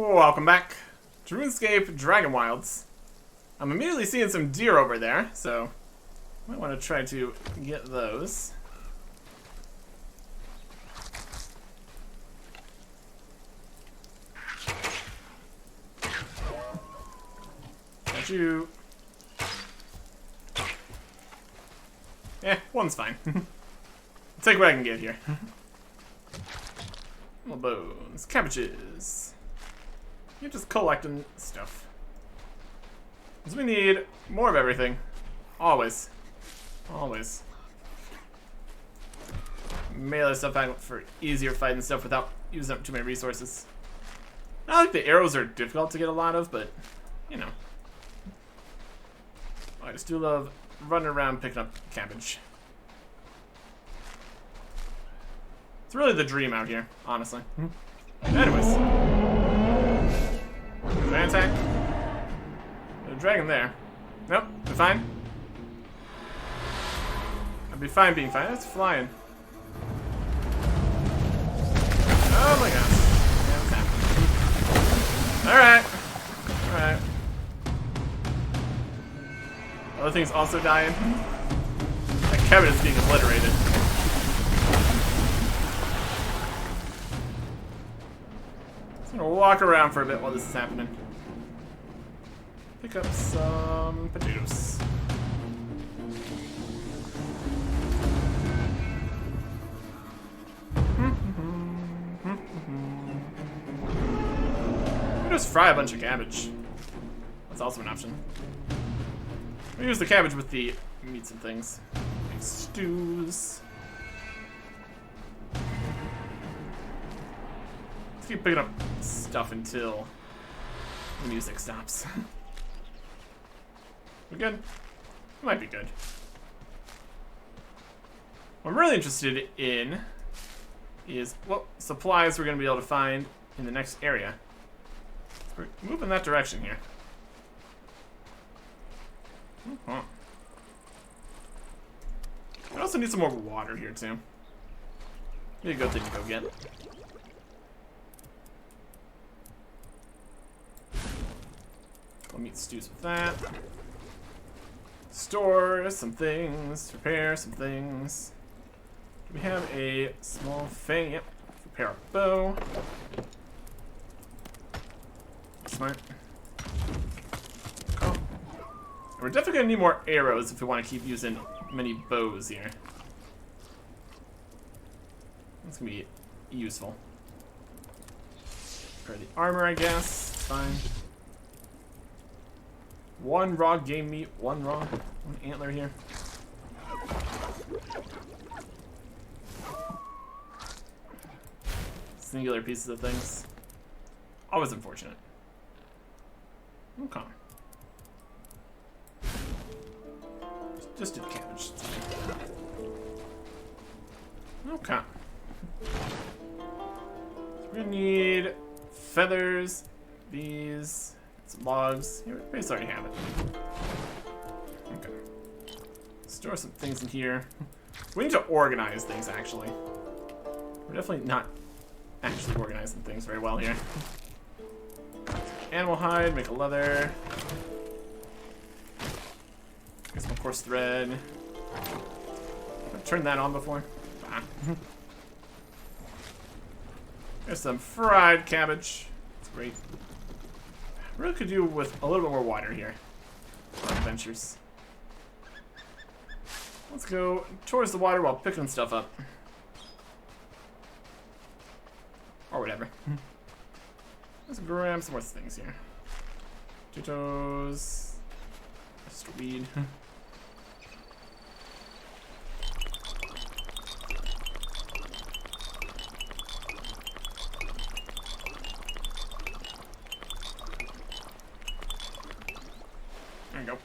Welcome back to RuneScape Dragonwilds. I'm immediately seeing some deer over there, so I might want to try to get those. Got you. Yeah, one's fine. I'll take what I can get here. Little bones, cabbages. You're just collecting stuff. Because we need more of everything. Always. Always. Melee stuff for easier fighting stuff without using up too many resources. I like the arrows are difficult to get a lot of, but, you know. I just do love running around picking up cabbage. It's really the dream out here, honestly. Anyways. Can I attack? There's a dragon there. Nope, I'm fine. I'd be fine being fine. It's flying. Oh my gosh. Yeah, what's happening? Alright. Alright. Other things also dying. That cabinet is being obliterated. I'm gonna walk around for a bit while this is happening. Pick up some potatoes. Just fry a bunch of cabbage. That's also an option. We use the cabbage with the meats and things. Like stews. Let's keep picking up stuff until the music stops. We good? We might be good. What I'm really interested in is what supplies we're going to be able to find in the next area. We're moving that direction here. Uh-huh. I also need some more water here too. Be a good thing to go get. I'll meat stews with that. Store some things. Prepare some things. Do we have a small thing? Yep. Prepare a bow. Smart. Cool. We're definitely gonna need more arrows if we want to keep using many bows here. That's gonna be useful. Prepare the armor, I guess. It's fine. One raw game meat, one antler here. Singular pieces of things. Always unfortunate. Okay. Just do the cabbage. Okay. We're gonna need feathers, these, some logs. Here, we basically already have it. Okay. Store some things in here. We need to organize things, actually. We're definitely not actually organizing things very well here. Animal hide, make a leather. Get some coarse thread. I've turned that on before. Ah. There's some fried cabbage. It's great. Really could do with a little bit more water here. For adventures. Let's go towards the water while picking stuff up. Or whatever. Let's grab some more things here. Potatoes. Just weed. There you go.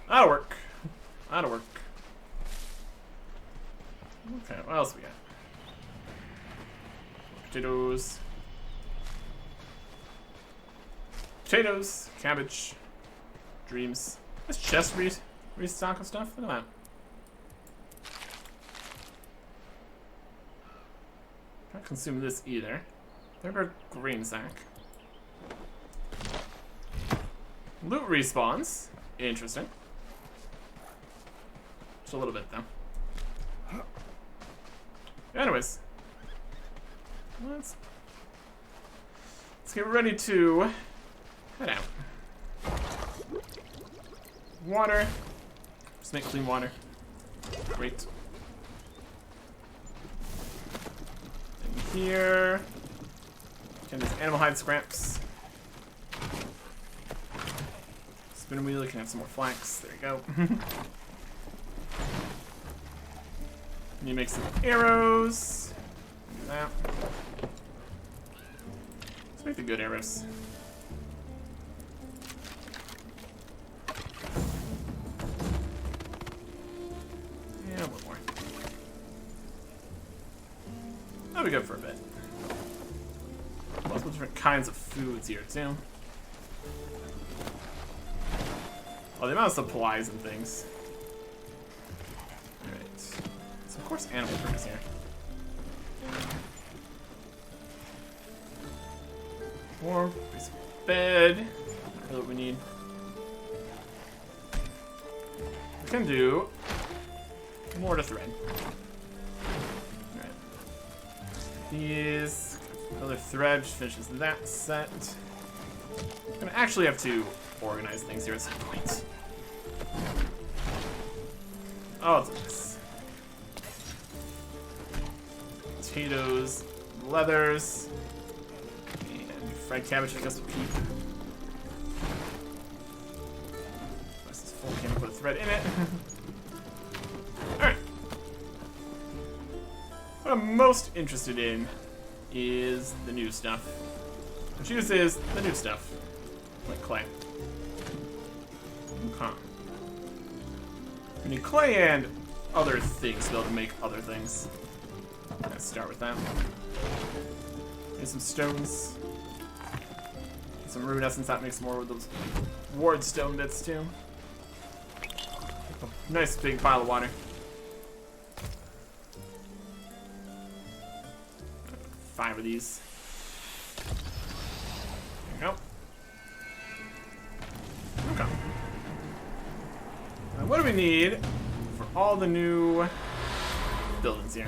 That'll work. That'll work. Okay, what else we got? Potatoes. Potatoes, cabbage, dreams. This chest restock of stuff. Look at that. Not consume this either. Third green sack. Loot respawns. Interesting. Just a little bit, though. Anyways. Let's get ready to head out. Water. Just make clean water. Great. In here. Can these animal hide scraps. Spin a wheel, you can have some more flax. There you go. You make some arrows. Do that. Let's make the good arrows. Yeah, one more. That'll be good for a bit. Multiple different kinds of foods here, too. Oh, the amount of supplies and things. Alright. So, of course, animal food is here. More piece of bed. Not really what we need. We can do more to thread. Alright. These. Another thread finishes that set. I'm gonna actually have to organize things here at some point. Oh, it's this. Potatoes, leathers, and fried cabbage, I guess will keep. This is full, can't put a thread in it. Alright. What I'm most interested in is the new stuff. Which uses the new stuff. Like clay. Okay. We need clay and other things to be able to make other things. Let's start with that. Need some stones. Get some rune essence, that makes more with those ward stone bits too. Oh, nice big pile of water. 5 of these. There you go. Okay. Now what do we need for all the new buildings here?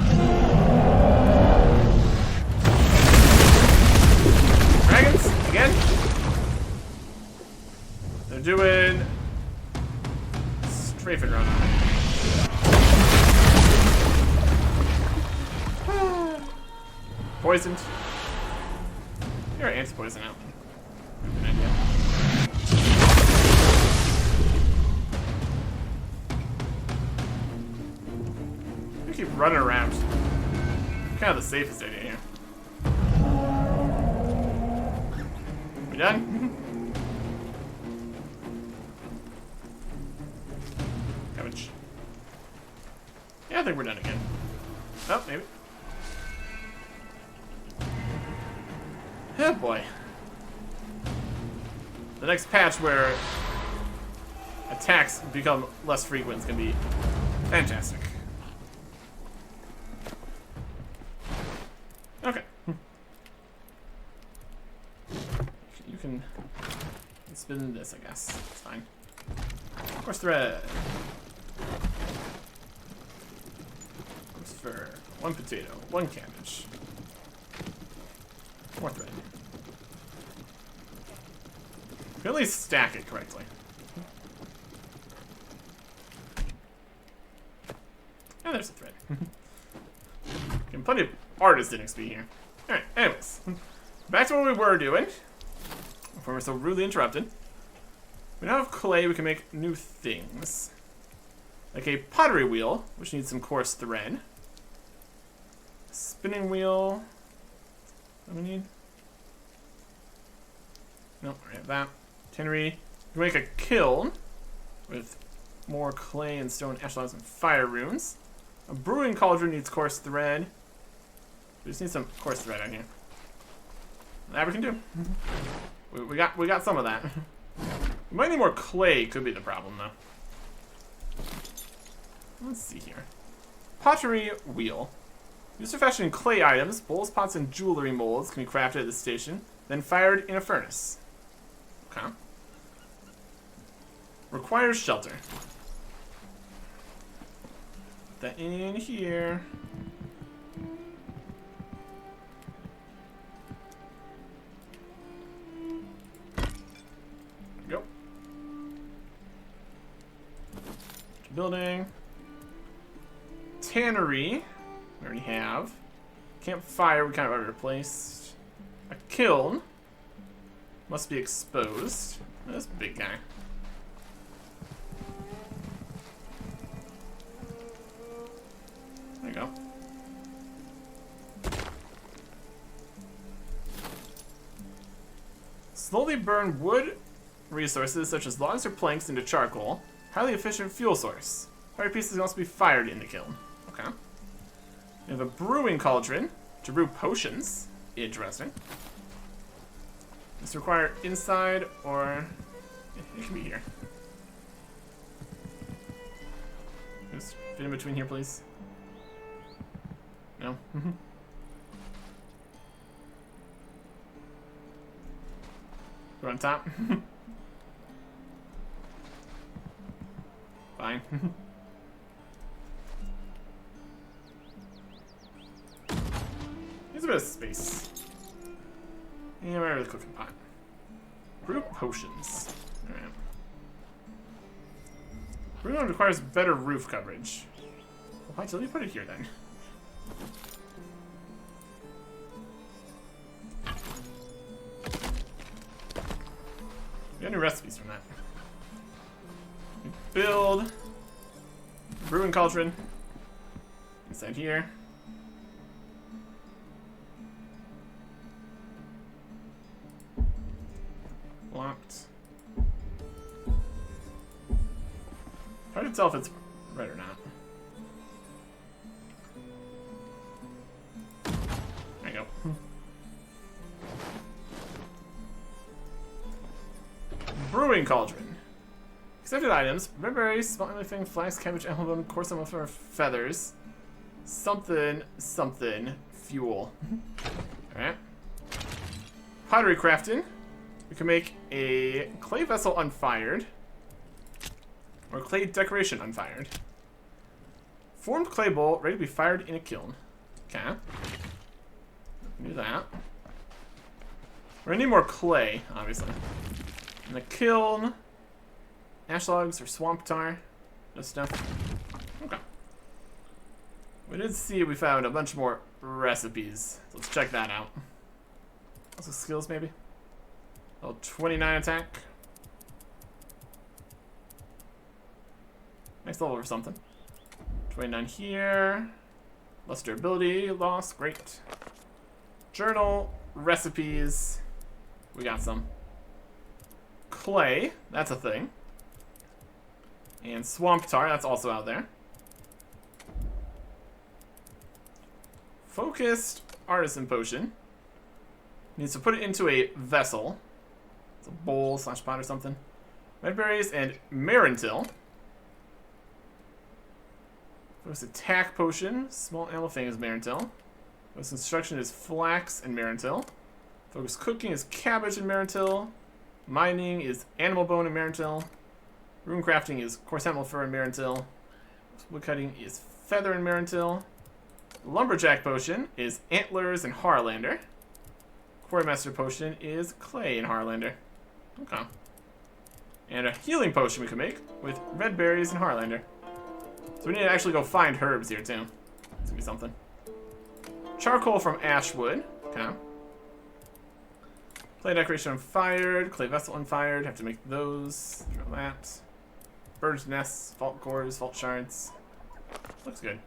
Dragons? Again? They're doing strafing run. Poisoned. You're anti-poison out. Good idea. You keep running around. Kind of the safest idea here. We done? Cabbage. Yeah, I think we're done again. Oh, maybe. Oh boy. The next patch where attacks become less frequent is going to be fantastic. Okay. You can spin this, I guess. It's fine. Of course, thread. Goes for 1 potato, 1 cabbage. More thread. We can at least stack it correctly. And there's a thread. Getting plenty of artist XP here. Alright, anyways. Back to what we were doing. Before we're so rudely interrupted. We now have clay, we can make new things. Like a pottery wheel, which needs some coarse thread. Spinning wheel. What do we need? Nope, we have that. Tannery. We make a kiln with more clay and stone echelons and fire runes. A brewing cauldron needs coarse thread. We just need some coarse thread out here. That we can do. We got some of that. We might need more clay, could be the problem though. Let's see here. Pottery wheel. Used for fashioning clay items, bowls, pots, and jewelry molds can be crafted at this station, then fired in a furnace. Okay. Requires shelter. Put that in here. There we go. Building. Tannery. We already have. Campfire, we kind of already replaced. A kiln. Must be exposed. This big guy. There you go. Slowly burn wood resources such as logs or planks into charcoal. Highly efficient fuel source. Fire pieces can also be fired in the kiln. Okay. We have a brewing cauldron to brew potions. Interesting. This require inside or it can be here. Just fit in between here, please. No. Go on top. Fine. Needs a bit of space. And where are the cooking pot? Brew potions. Alright. Brewing requires better roof coverage. Why did you put it here then? We got new recipes from that. We build brewing cauldron inside here. Locked. Hard to tell if it's right or not. There you go. Brewing cauldron. Accepted items: red berries, small everything, flax, cabbage, apple bone, coarse some for feathers, something, fuel. Alright. Pottery crafting. We can make a clay vessel unfired, or clay decoration unfired. Formed clay bowl ready to be fired in a kiln. Okay. Do that. We're gonna need more clay, obviously. In the kiln, ash logs or swamp tar, this stuff. Okay. We did see we found a bunch more recipes. So let's check that out. Also skills maybe. Oh, 29 attack. Next level or something. 29 here. Less durability loss, great. Journal, recipes. We got some. Clay, that's a thing. And swamp tar, that's also out there. Focused artisan potion. Needs to put it into a vessel. It's a bowl / pot or something. Red berries and Marintil. Focus attack potion. Small animal thing is Marintil. Focus instruction is flax and Marintil. Focus cooking is cabbage and Marintil. Mining is animal bone and Marintil. Rune crafting is coarse animal fur and Marintil. Wood cutting is feather and Marintil. Lumberjack potion is antlers and Harlander. Quartermaster potion is clay and Harlander. Okay. And a healing potion we can make with red berries and Harlander. So we need to actually go find herbs here too. It's gonna be something. Charcoal from ashwood. Okay. Clay decoration unfired. Clay vessel unfired. Have to make those. Draw that. Bird's nests. Fault cores. Fault shards. Looks good.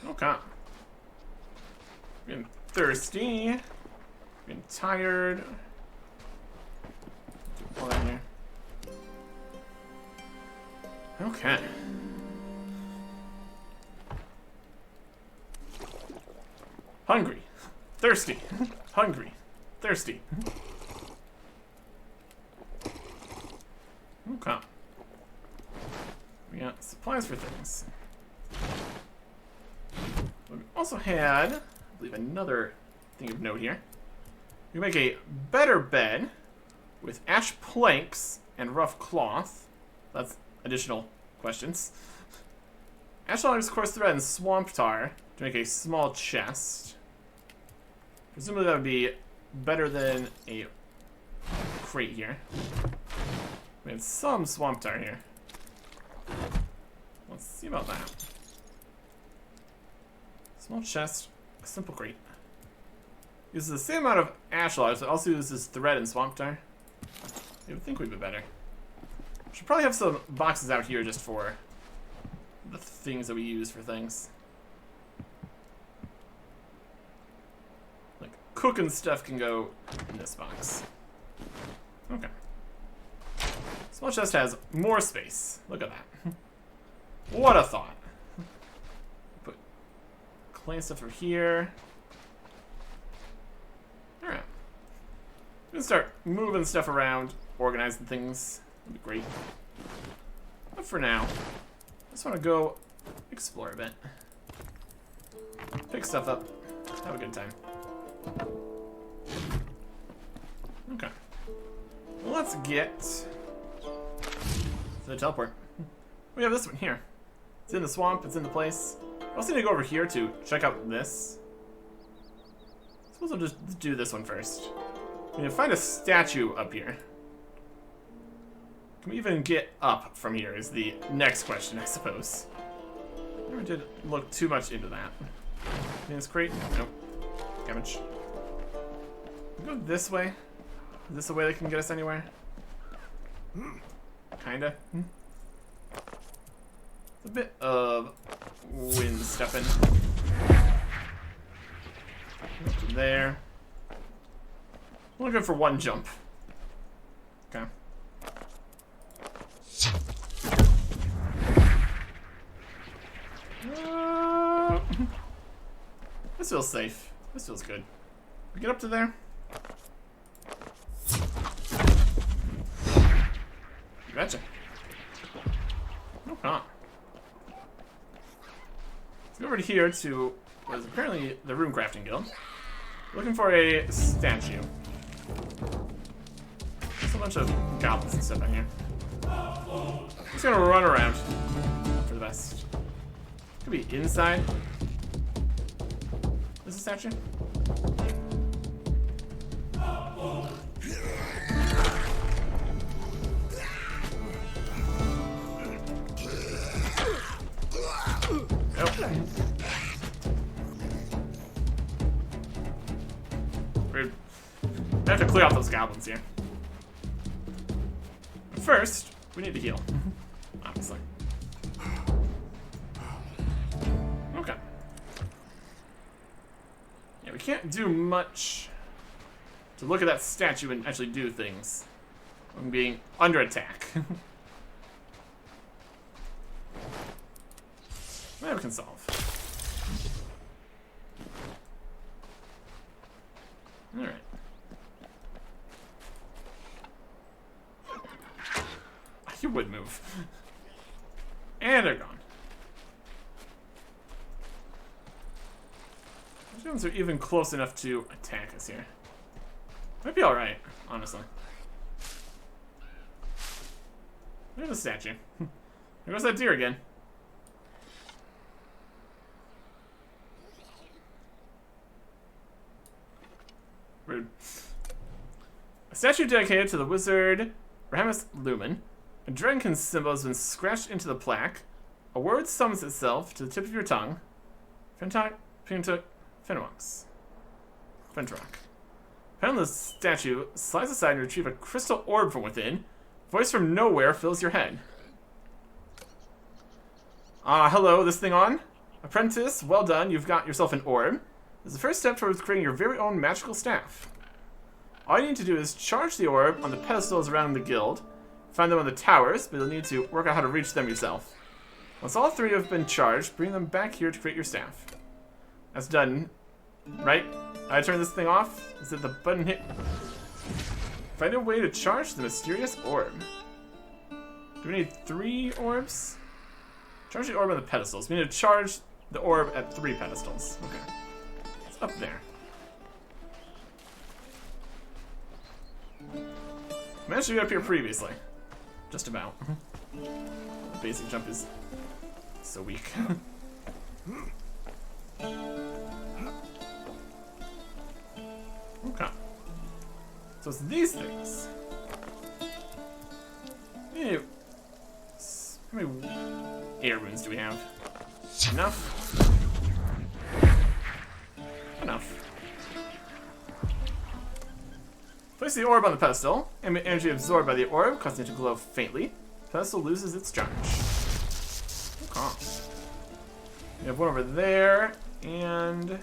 Okay. Getting thirsty. Getting tired. All that in here. Okay. Hungry. Thirsty. Hungry. Thirsty. Okay. We got supplies for things. Also had, I believe, another thing of note here. We make a better bed with ash planks and rough cloth. That's additional questions. Ash logs, coarse thread, and swamp tar to make a small chest. Presumably that would be better than a crate here. We have some swamp tar here. Let's see about that. Small chest, a simple crate. Uses the same amount of ash logs, but also uses thread and swamp tar. I would think we'd be better. Should probably have some boxes out here just for the things that we use for things. Like cooking stuff can go in this box. Okay. Small chest has more space. Look at that. What a thought. Put clay stuff over here. Alright. We can start moving stuff around, organizing things. That'd be great. But for now, I just want to go explore a bit. Pick stuff up. Have a good time. Okay. Well, let's get to the teleport. We have this one here. It's in the swamp, it's in the place. I also need to go over here to check out this. I suppose I'll just do this one first. We need to find a statue up here. Can we even get up from here is the next question, I suppose. Never did look too much into that. In this crate? Nope. Damage. Go this way. Is this a way that can get us anywhere? Kinda. A bit of wind stepping. Up to there. I'm looking for one jump. Okay. This feels safe. This feels good. We get up to there. Gotcha. No, not. Let's go over to here to what is apparently the Rune Crafting Guild. Looking for a statue. There's a bunch of goblins and stuff in here. Just gonna run around for the best. Could be inside. Is a statue? Nope. Rude. I have to clear out those goblins here. But first, we need to heal. Obviously. Okay. Yeah, we can't do much to look at that statue and actually do things when being under attack. Maybe we can solve. Alright. You would move. And they're gone. These ones are even close enough to attack us here. Might be alright, honestly. There's a statue. There goes that deer again. Rude. A statue dedicated to the wizard Ramus Lumen. A dragon symbol has been scratched into the plaque. A word summons itself to the tip of your tongue. Fentok, Pintuk, Fenwax. Fentrock. Found the statue, slides aside and retrieve a crystal orb from within. Voice from nowhere fills your head. Hello, this thing on? Apprentice, well done, you've got yourself an orb. This is the first step towards creating your very own magical staff. All you need to do is charge the orb on the pedestals around the guild. Find them on the towers, but you'll need to work out how to reach them yourself. Once all three have been charged, bring them back here to create your staff. That's done. Right? I turn this thing off? Is it the button hit? Find a way to charge the mysterious orb. Do we need 3 orbs? Charge the orb on the pedestals. We need to charge the orb at 3 pedestals. Okay. It's up there. Managed to get up here previously. Just about. The basic jump is so weak. Okay. So it's these things. Ew. How many air runes do we have? Enough? Enough. Place the orb on the pedestal. Energy absorbed by the orb, causing it to glow faintly. The pedestal loses its charge. Okay. We have one over there, and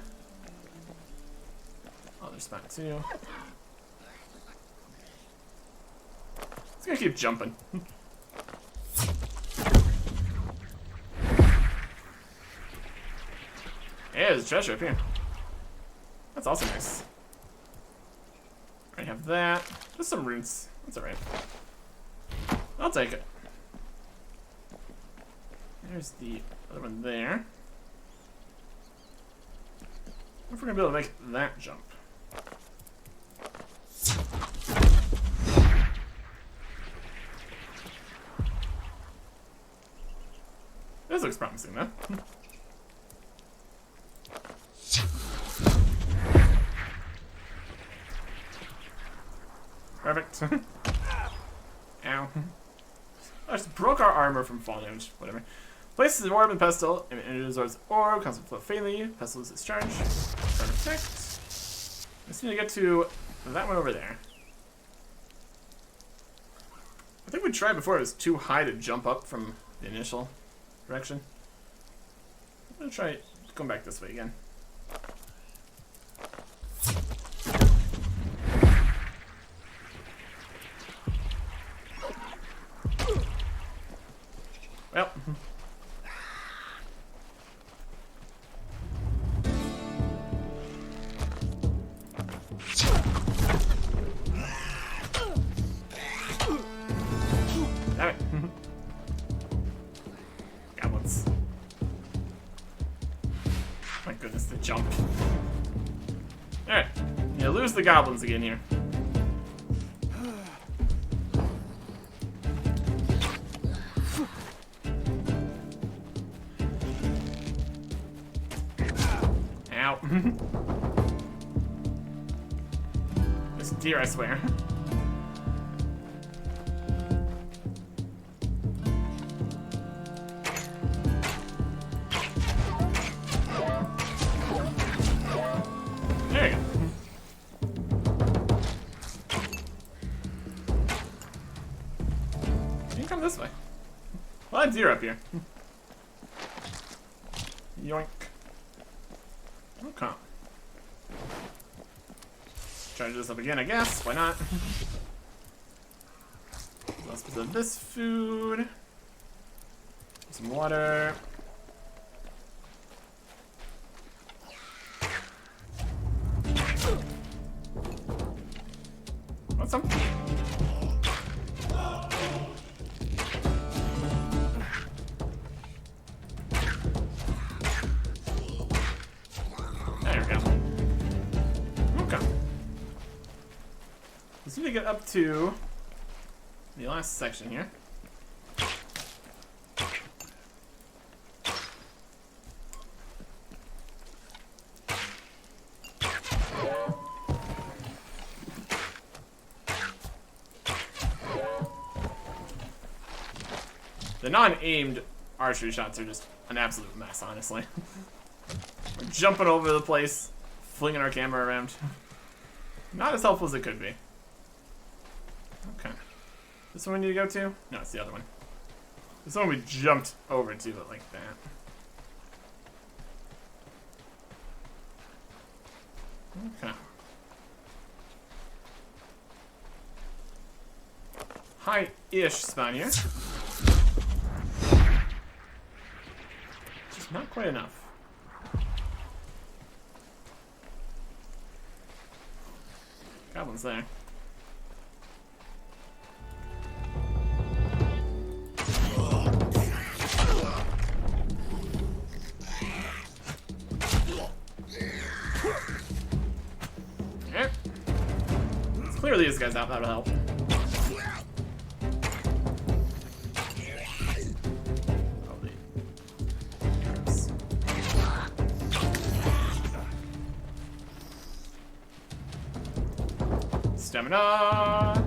other spot too. It's gonna keep jumping. Hey, there's a treasure up here. That's also nice. I have that. There's some runes. That's alright. I'll take it. There's the other one there. If we're gonna be able to make that jump. This looks promising, though. Perfect. Ow. I just broke our armor from fall damage. Whatever. Place the orb in pedestal, and it absorbs the orb, causes it to float faintly. Pedestal loses its charge. Perfect. I just need to get to that one over there. I think we tried before, it was too high to jump up from the initial direction. I'm gonna try going back this way again. Well. Damn it. Goblins. My goodness, the jump. Alright. You lose the goblins again here. Ow. This deer, I swear. There you go. You can come this way. Well, that deer up here. Yoink. Okay. Try to do this up again, I guess. Why not? Let's put this food. Some water. Want some? There we go. Okay. Just need to get up to the last section here. The non-aimed archery shots are just an absolute mess, honestly. We're jumping over the place, flinging our camera around. Not as helpful as it could be. Okay. This one we need to go to? No, it's the other one. This one we jumped over to, but like that. Okay. High-ish spot here. Just not quite enough. Goblins there. clear these guys out, that'll help. Stamina.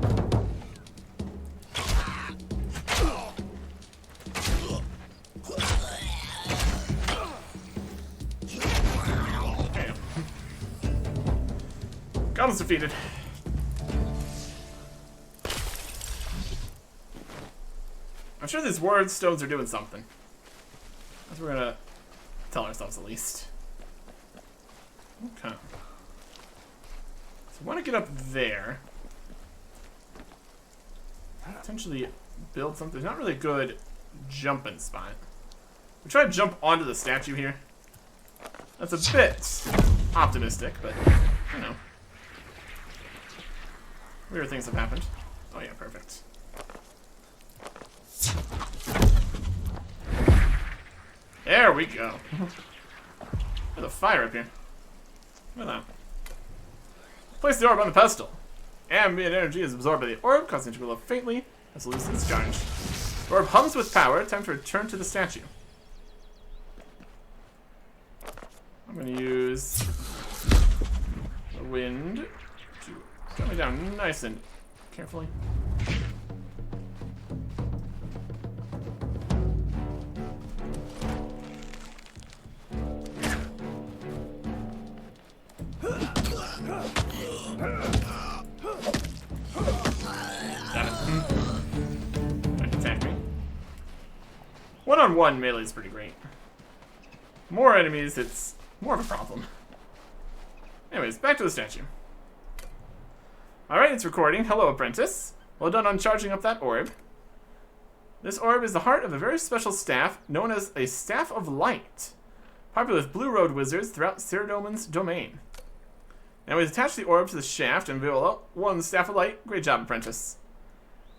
Goblin's defeated. I'm sure these word stones are doing something. That's what we're gonna tell ourselves at least. Okay. So I want to get up there. Potentially build something. There's not really a good jumping spot. We try to jump onto the statue here. That's a bit optimistic, but you know. Weird things have happened. Oh yeah, perfect. There we go. There's a fire up here. Look at that. Place the orb on the pedestal. Ambient energy is absorbed by the orb, causing it to glow faintly as it loses its charge. The orb hums with power. Time to return to the statue. I'm going to use the wind to get me down nice and carefully. Attack me. One-on-one melee is pretty great. More enemies, it's more of a problem. Anyways, back to the statue. Alright, it's recording. Hello, apprentice. Well done on charging up that orb. This orb is the heart of a very special staff known as a Staff of Light, popular with Blue Road wizards throughout Ceridoman's domain. Now we attach the orb to the shaft and reveal one Staff of Light. Great job, apprentice.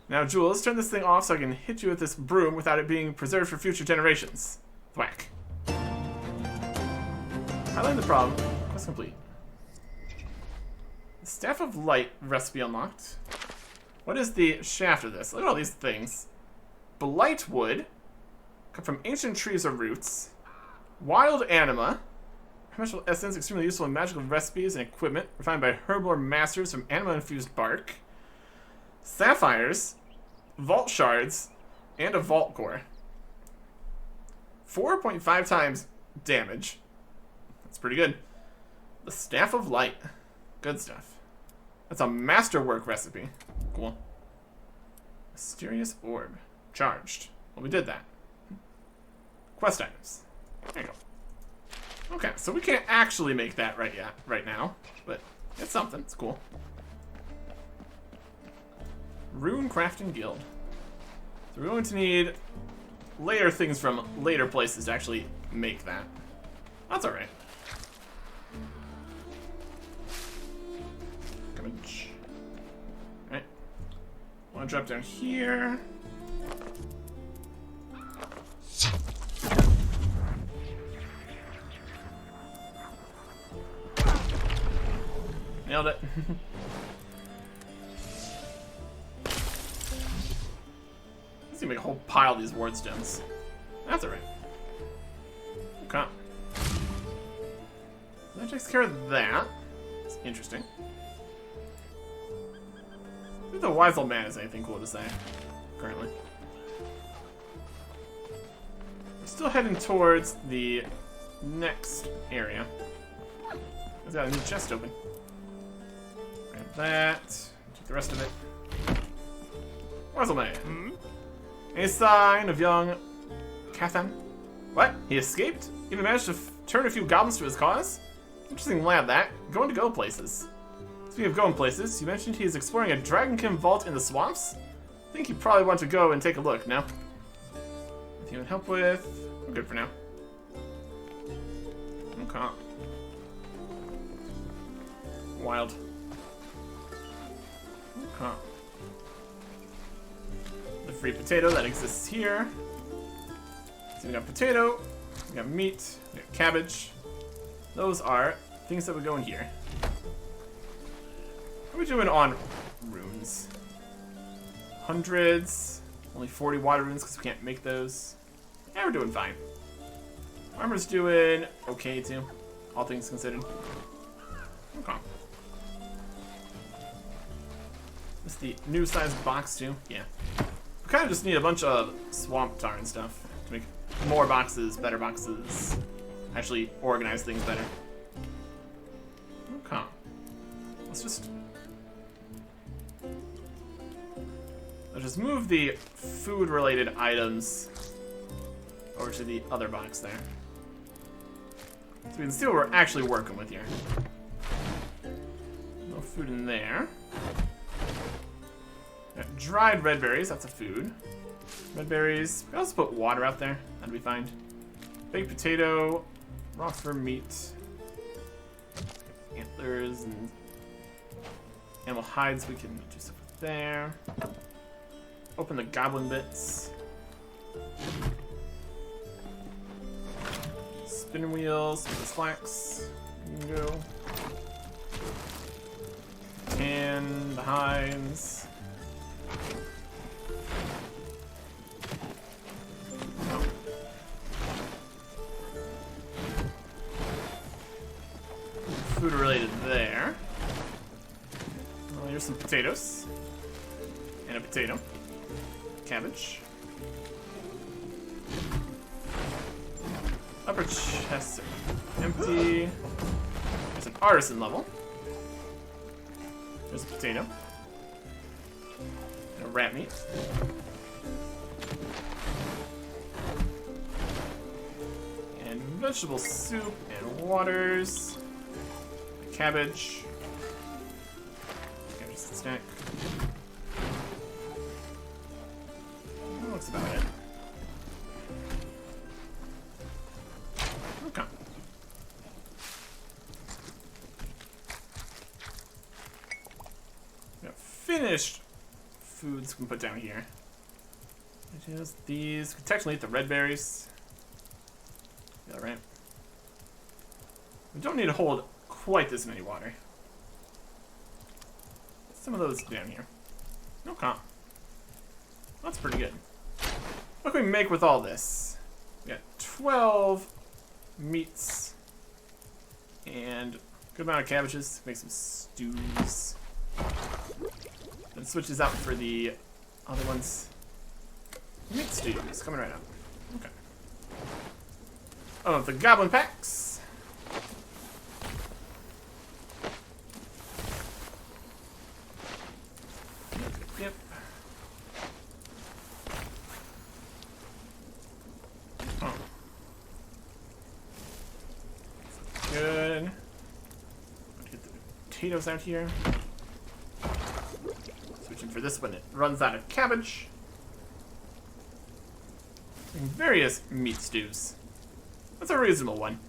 Now, Jules, turn this thing off so I can hit you with this broom without it being preserved for future generations. Thwack. Highlighting the problem. Quest complete. The Staff of Light recipe unlocked. What is the shaft of this? Look at all these things. Blight wood, cut from ancient trees or roots. Wild anima, magical essence, extremely useful in magical recipes and equipment, refined by herbal masters from anima-infused bark. Sapphires, vault shards, and a vault core. 4.5 times damage. That's pretty good. The Staff of Light. Good stuff. That's a masterwork recipe. Cool. Mysterious orb. Charged. Well, we did that. Quest items. There you go. Okay, so we can't actually make that right now, but it's something. It's cool. Rune Crafting Guild. So we're going to need later things from later places to actually make that. That's alright. Alright. Want to drop down here. Nailed it. Let's see, make a whole pile of these ward stones. That's alright. Okay. That takes care of that. It's interesting. I think the wise old man has anything cool to say, currently. We're still heading towards the next area. I've got a new chest open. Grab that. Take the rest of it. Wise old man. A sign of young Cathan. What? He escaped? Even managed to turn a few goblins to his cause? Interesting lad, that. Going to go places. Speaking of going places, you mentioned he is exploring a Dragonkin vault in the swamps? I think you probably want to go and take a look, no? If you want help with... we're good for now. Okay. Wild. Okay. The free potato that exists here. So we got potato, we got meat, we got cabbage. Those are things that would go in here. How are we doing on runes? Hundreds. Only 40 water runes because we can't make those. Yeah, we're doing fine. Armor's doing okay too, all things considered. Okay. This is the new size box too. Yeah. We kind of just need a bunch of swamp tar and stuff to make more boxes, better boxes. Actually organize things better. Okay. Let's just move the food-related items over to the other box there. So we can see what we're actually working with here. No food in there. Got dried red berries, that's a food. Red berries, we can also put water out there, that'd be fine. Baked potato, raw fur meat, antlers, and animal hides we can do stuff with there. Open the goblin bits. Spinning wheels, some of this flax. There you go. Tan the hides. Oh. Food related there. Well, here's some potatoes. And a potato. Cabbage. Upper chest are empty. There's an artisan level. There's a potato. And a rat meat. And vegetable soup and waters. Cabbage. Cabbage snack. That's about it. Okay. We got finished foods we can put down here. Just these. We can technically eat the red berries. Yeah, right. We don't need to hold quite this many water. Some of those down here. Okay. That's pretty good. What can we make with all this? We got 12 meats and a good amount of cabbages. Make some stews. Then switch this out for the other ones. Meat stews coming right up. Okay. Oh, the goblin packs. Yep. Oh. Good. Get the potatoes out here. Switching for this one, it runs out of cabbage. And various meat stews. That's a reasonable one.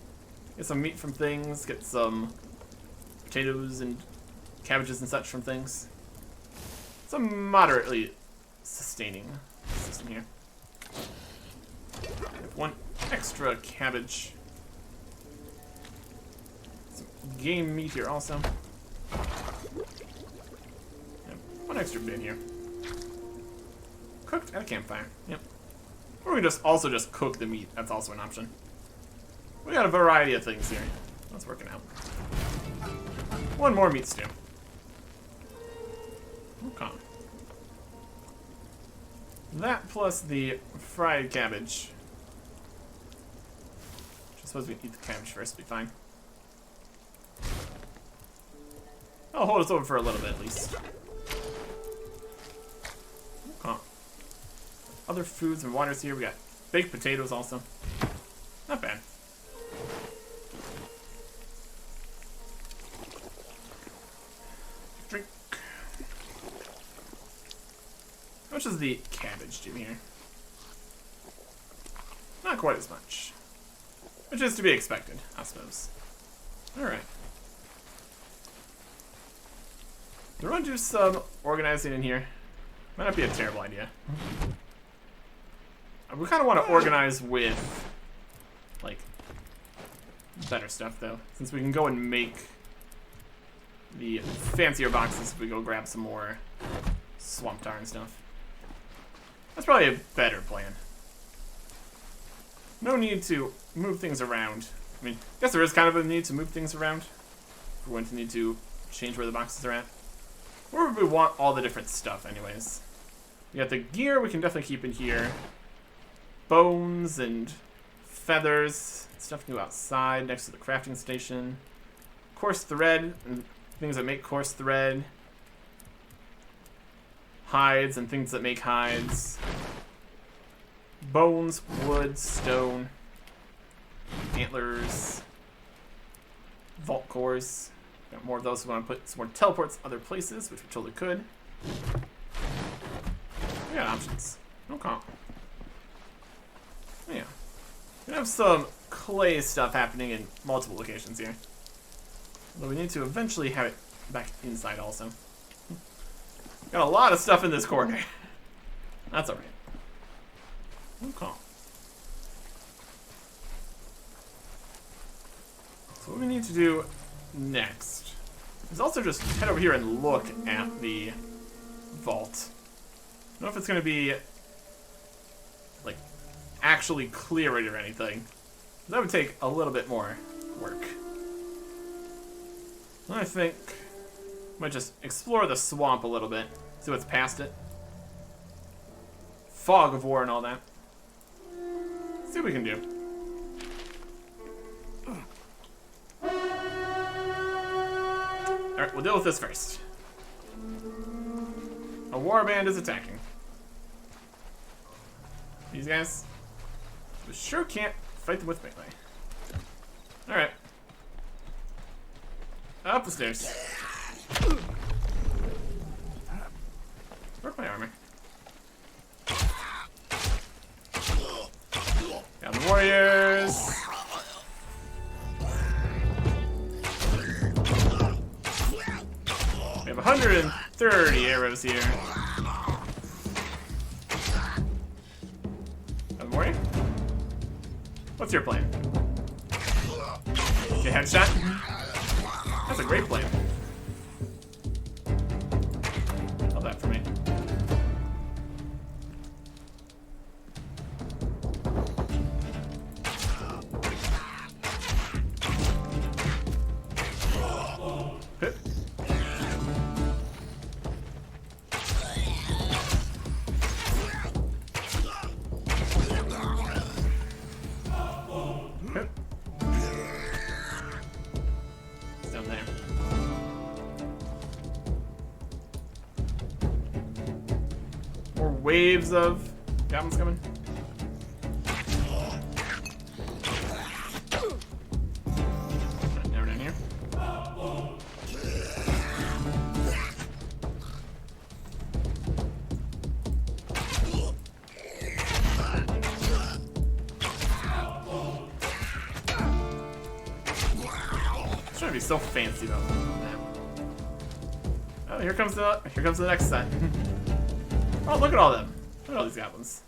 Get some meat from things, get some potatoes and cabbages and such from things. It's a moderately sustaining system here. Have one extra cabbage. Some game meat here also. And one extra bit here. Cooked at a campfire. Yep. Or we can also just cook the meat. That's also an option. We got a variety of things here. That's working out. One more meat stew. Okay. That plus the fried cabbage. I suppose we can eat the cabbage first, be fine. I'll hold us over for a little bit at least. Okay. Other foods and waters here. We got baked potatoes also. Not bad. Drink. How much does the cabbage do here? Not quite as much. Which is to be expected, I suppose. Alright. We're going to do some organizing in here. Might not be a terrible idea. We kind of want to organize with, like, better stuff, though. Since we can go and make the fancier boxes if we go grab some more swamp tar and stuff. That's probably a better plan. No need to move things around. I mean, I guess there is kind of a need to move things around. We're going to need to change where the boxes are at. Where would we want all the different stuff anyways? We got the gear we can definitely keep in here. Bones and feathers. Stuff to do outside next to the crafting station. Coarse thread and things that make coarse thread. Hides and things that make hides. Bones, wood, stone. Antlers. Vault cores. Got more of those. We want to put some more teleports other places, which we totally could. We got options. No comp. Yeah. We have some clay stuff happening in multiple locations here. Although we need to eventually have it back inside also. Got a lot of stuff in this corner. That's alright. Okay. So what we need to do next is also just head over here and look at the vault. I don't know if it's going to be like actually clear it or anything. That would take a little bit more work. I think I might just explore the swamp a little bit, see what's past it. Fog of war and all that. See what we can do. Alright, we'll deal with this first. A warband is attacking. These guys? We sure can't fight them with melee. Alright. Up the stairs. Where's my armor? Got the warriors. We have 130 arrows here. Got the warrior? What's your plan? Okay, headshot? That's a great plan. Love that for me. Hit. Hit. It's down there. More waves of goblins coming. Right, now we're down here. It's trying to be so fancy though. Oh, here comes the next set. Oh, look at all them. Look at all these goblins.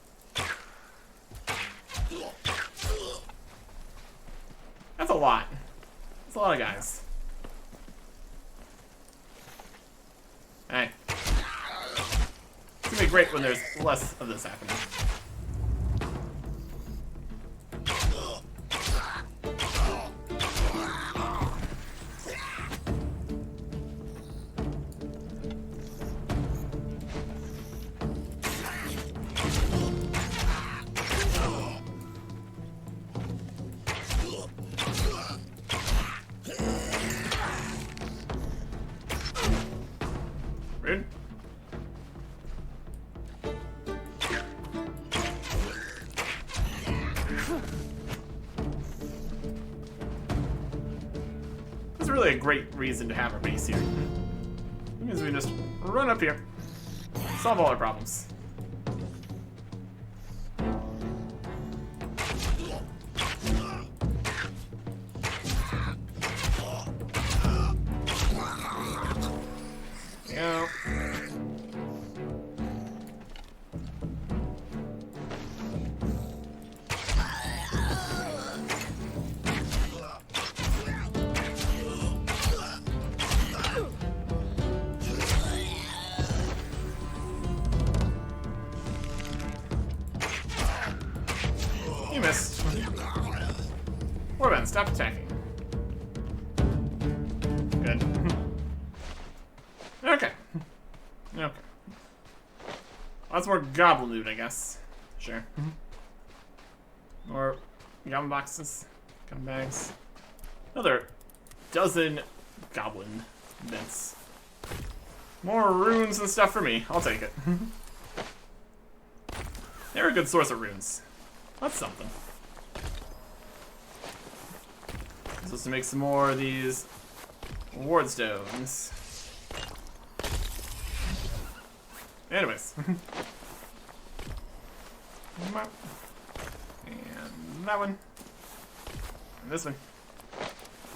That's a lot. That's a lot of guys. Hey. It's gonna be great when there's less of this happening. Rude. That's really a great reason to have our base here. Because we can just run up here, solve all our problems. Go. You missed. Warband, stop attacking. Good. Okay. Okay. Lots more goblin loot, I guess. Sure. More goblin boxes. Goblin bags. Another dozen goblin bits. More runes and stuff for me. I'll take it. They're a good source of runes. That's something. Supposed to make some more of these ward stones. Anyways. And that one. And this one.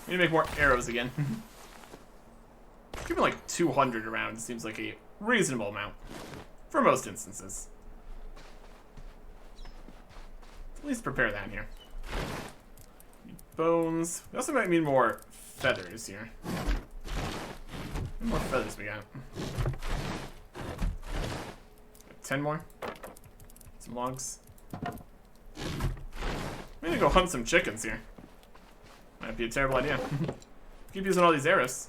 We need to make more arrows again. Keeping like 200 around seems like a reasonable amount. For most instances. At least prepare that here. Bones. We also might need more feathers here. How many more feathers we got? 10 more. Some logs. We need to go hunt some chickens here. Might be a terrible idea. Keep using all these arrows.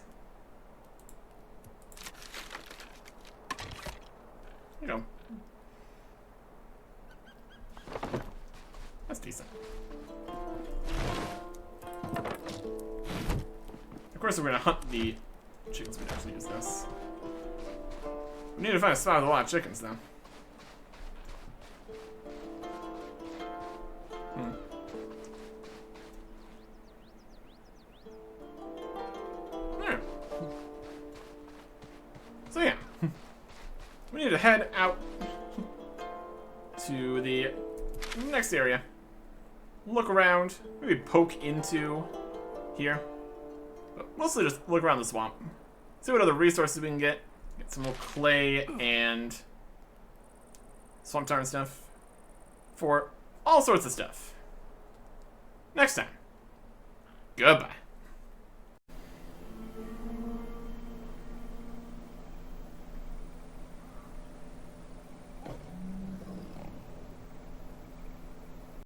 There you go. That's decent. Of course, we're gonna hunt the chickens. We'd actually use this. We need to find a spot with a lot of chickens, though. There. So yeah, we need to head out to the next area. Look around, maybe poke into here. But mostly just look around the swamp. See what other resources we can get. Get some more clay and swamp tar and stuff. For all sorts of stuff. Next time. Goodbye.